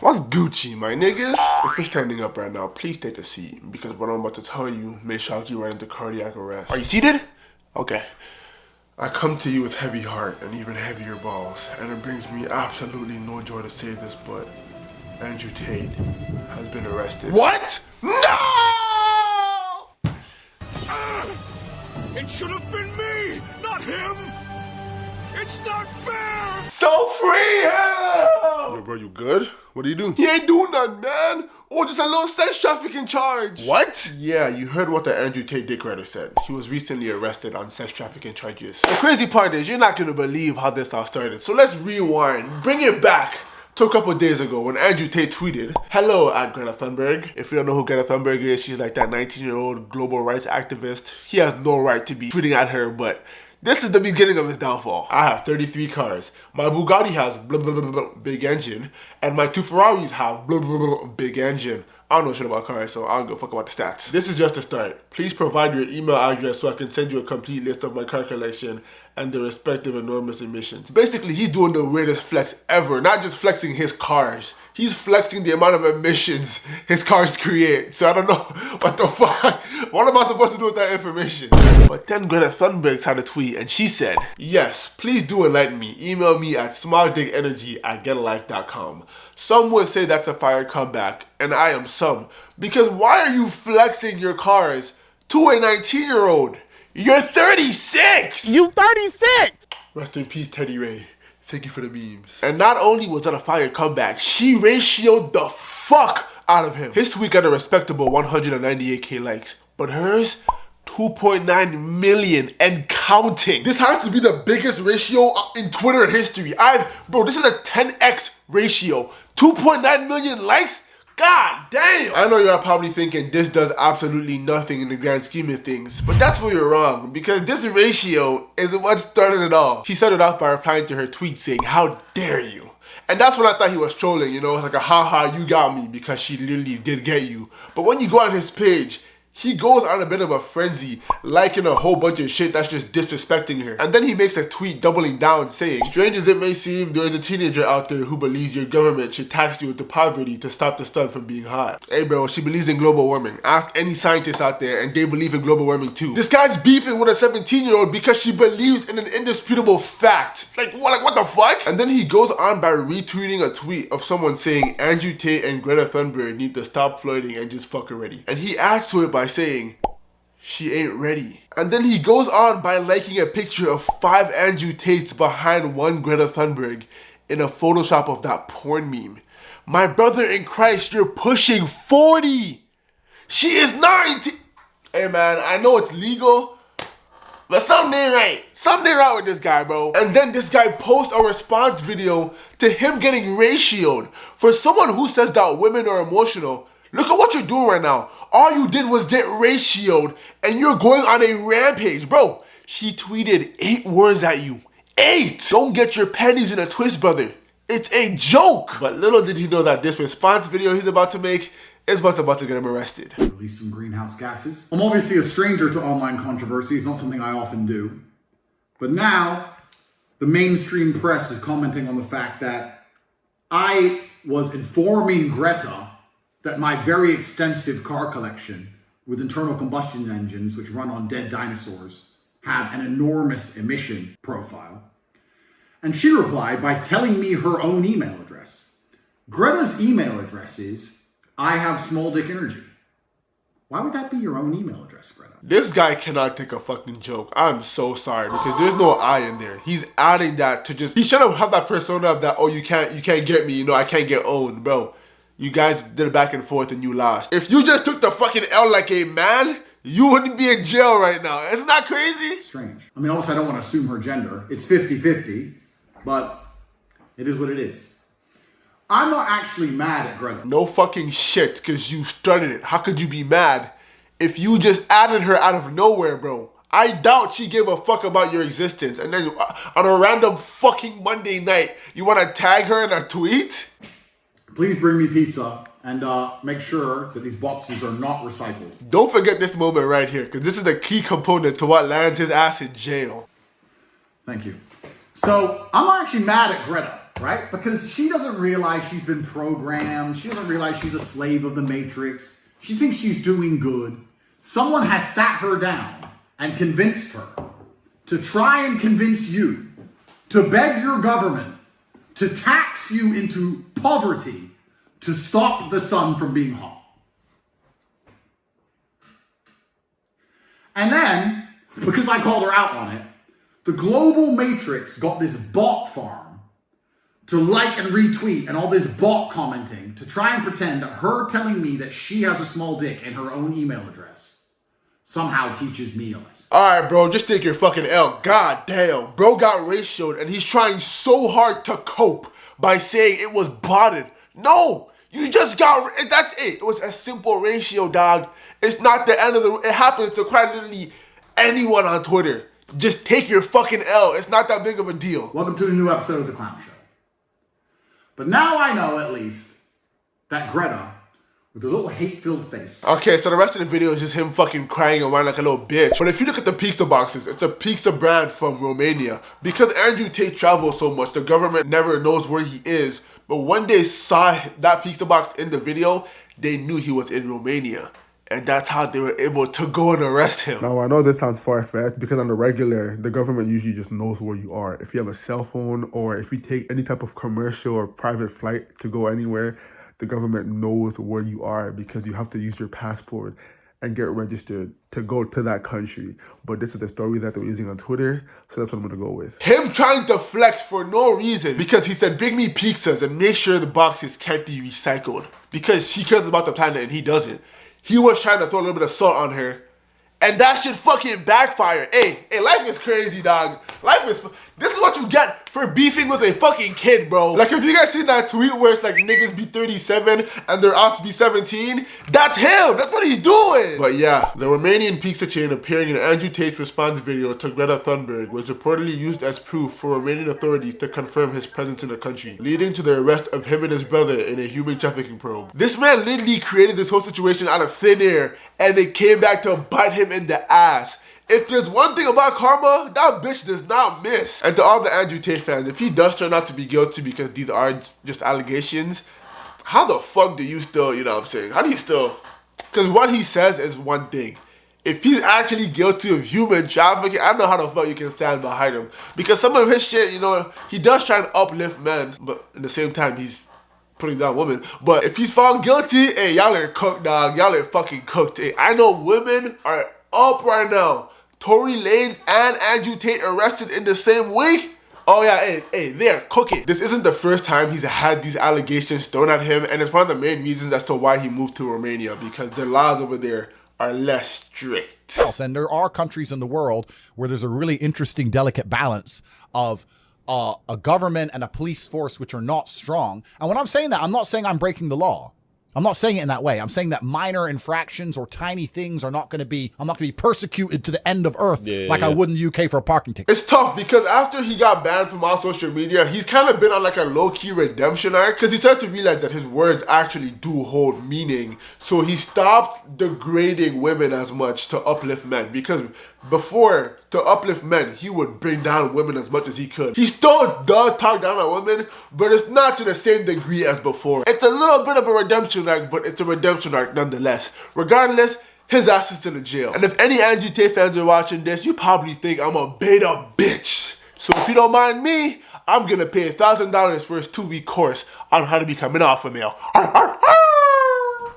What's Gucci, my niggas? If you're standing up right now, please take a seat, because what I'm about to tell you may shock you right into cardiac arrest. Are you seated? Okay. I come to you with heavy heart and even heavier balls, and it brings me absolutely no joy to say this, but Andrew Tate has been arrested. What? No! It should have been me, not him! It's not fair! So free him! Yo, bro, you good? What do you do? He ain't doing nothing, man. Oh, just a little sex trafficking charge. What? Yeah, you heard what the Andrew Tate dick writer said. He was recently arrested on sex trafficking charges. The crazy part is, you're not gonna believe how this all started. So let's rewind, bring it back to a couple of days ago when Andrew Tate tweeted, "Hello at Greta Thunberg." If you don't know who Greta Thunberg is, she's like that 19-year-old global rights activist. He has no right to be tweeting at her, but this is the beginning of his downfall. I have 33 cars. My Bugatti has blah, blah, blah, blah, big engine, and my 2 Ferraris have blah, blah, blah, big engine. I don't know shit about cars, so I don't give a fuck about the stats. This is just a start. Please provide your email address so I can send you a complete list of my car collection and the respective enormous emissions. Basically, he's doing the weirdest flex ever. Not just flexing his cars. He's flexing the amount of emissions his cars create. So I don't know what the fuck. What am I supposed to do with that information? But then Greta Thunberg had a tweet and she said, "Yes, please do enlighten me. Email me at smalldickenergy@getalife.com. Some would say that's a fire comeback, and I am some. Because why are you flexing your cars to a 19-year-old? You're 36! You 36! Rest in peace, Teddy Ray. Thank you for the memes. And not only was that a fire comeback, she ratioed the fuck out of him. His tweet got a respectable 198k likes, but hers, 2.9 million and counting. This has to be the biggest ratio in Twitter history. Bro, this is a 10x ratio. 2.9 million likes? God damn! I know you're probably thinking this does absolutely nothing in the grand scheme of things, but that's where you're wrong, because this ratio is what started it all. She started off by replying to her tweet saying, "How dare you?" And that's when I thought he was trolling, you know, it's like a haha, you got me, because she literally did get you. But when you go on his page, he goes on a bit of a frenzy, liking a whole bunch of shit that's just disrespecting her. And then he makes a tweet doubling down saying, "Strange as it may seem, there is a teenager out there who believes your government should tax you into poverty to stop the sun from being hot." Hey bro, she believes in global warming. Ask any scientist out there and they believe in global warming too. This guy's beefing with a 17-year-old because she believes in an indisputable fact. It's like what the fuck? And then he goes on by retweeting a tweet of someone saying Andrew Tate and Greta Thunberg need to stop flirting and just fuck already. And he adds to it by saying, "She ain't ready." And then he goes on by liking a picture of 5 Andrew Tates behind one Greta Thunberg in a Photoshop of that porn meme. My brother in Christ, you're pushing 40. She is 19. Hey man, I know it's legal, but something ain't right. Something ain't right with this guy, bro. And then this guy posts a response video to him getting ratioed. For someone who says that women are emotional, look at what you're doing right now. All you did was get ratioed and you're going on a rampage. Bro, she tweeted 8 words at you. 8! Don't get your pennies in a twist, brother. It's a joke. But little did he know that this response video he's about to make is about to get him arrested. Release some greenhouse gases. I'm obviously a stranger to online controversy. It's not something I often do. But now, the mainstream press is commenting on the fact that I was informing Greta that my very extensive car collection with internal combustion engines, which run on dead dinosaurs, have an enormous emission profile. And she replied by telling me her own email address. Greta's email address is, "I have small dick energy." Why would that be your own email address, Greta? This guy cannot take a fucking joke. I'm so sorry, because there's no I in there. He's adding that to just, he's trying to have that persona of that, oh, you can't get me, you know, I can't get owned, bro. You guys did it back and forth and you lost. If you just took the fucking L like a man, you wouldn't be in jail right now. Isn't that crazy? Strange. I mean, also, I don't want to assume her gender. It's 50-50, but it is what it is. I'm not actually mad at Greta. No fucking shit, because you started it. How could you be mad if you just added her out of nowhere, bro? I doubt she gave a fuck about your existence. And then on a random fucking Monday night, you want to tag her in a tweet? Please bring me pizza and make sure that these boxes are not recycled. Don't forget this moment right here, because this is a key component to what lands his ass in jail. Thank you. So, I'm not actually mad at Greta. right? Because she doesn't realize she's been programmed. She doesn't realize she's a slave of the Matrix. She thinks she's doing good. Someone has sat her down and convinced her to try and convince you to beg your government to tax you into poverty to stop the sun from being hot. And then, because I called her out on it, the global matrix got this bot farm to like and retweet and all this bot commenting to try and pretend that her telling me that she has a small dick in her own email address somehow teaches me a lesson. Alright, bro, just take your fucking L. God damn. Bro got ratioed and he's trying so hard to cope by saying it was botted. No! You just got, that's it. It was a simple ratio, dog. It's not the end of the, it happens to quite literally anyone on Twitter. Just take your fucking L. It's not that big of a deal. Welcome to a new episode of The Clown Show. But now I know, at least, that Greta, with a little hate-filled face. Okay, so the rest of the video is just him fucking crying and whining like a little bitch. But if you look at the pizza boxes, it's a pizza brand from Romania. Because Andrew Tate travels so much, the government never knows where he is. But when they saw that pizza box in the video, they knew he was in Romania. And that's how they were able to go and arrest him. Now, I know this sounds far-fetched because on the regular, the government usually just knows where you are. If you have a cell phone or if you take any type of commercial or private flight to go anywhere, the government knows where you are because you have to use your passport and get registered to go to that country. But this is the story that they're using on Twitter, so that's what I'm gonna go with. Him trying to flex for no reason because he said, bring me pizzas and make sure the boxes can't be recycled. Because she cares about the planet and he doesn't. He was trying to throw a little bit of salt on her. And that shit fucking backfired. Hey, life is crazy, dog. This is what you get for beefing with a fucking kid, bro. Like, if you guys seen that tweet where it's like niggas be 37 and they're out to be 17, that's him. That's what he's doing. But yeah, the Romanian pizza chain appearing in Andrew Tate's response video to Greta Thunberg was reportedly used as proof for Romanian authorities to confirm his presence in the country, leading to the arrest of him and his brother in a human trafficking probe. This man literally created this whole situation out of thin air, and it came back to bite him in the ass. If there's one thing about karma, that bitch does not miss. And to all the Andrew Tate fans, if he does turn out to be guilty because these are just allegations, how the fuck do you still, you know what I'm saying? How do you still, because what he says is one thing. If he's actually guilty of human trafficking, I don't know how the fuck you can stand behind him. Because some of his shit, you know, he does try to uplift men, but at the same time, he's putting down women. But if he's found guilty, hey, y'all are cooked, dog. Y'all are fucking cooked. Hey, I know women are up right now. Tory Lanez and Andrew Tate arrested in the same week. Oh yeah, hey, they're cooking. This isn't the first time he's had these allegations thrown at him, and it's one of the main reasons as to why he moved to Romania, because the laws over there are less strict. And there are countries in the world where there's a really interesting, delicate balance of a government and a police force which are not strong. And when I'm saying that, I'm not saying I'm breaking the law. I'm not saying it in that way. I'm saying that minor infractions or tiny things are not going to be, I'm not going to be persecuted to the end of earth I would in the UK for a parking ticket. It's tough because after he got banned from all social media, he's kind of been on like a low-key redemption arc because he started to realize that his words actually do hold meaning. So he stopped degrading women as much to uplift men, because before, to uplift men, he would bring down women as much as he could. He still does talk down on women, but it's not to the same degree as before. It's a little bit of a redemption arc, but it's a redemption arc nonetheless. Regardless, his ass is still in jail. And if any Andrew Tate fans are watching this, you probably think I'm a beta bitch. So if you don't mind me, I'm gonna pay $1,000 for his 2-week course on how to become an alpha male.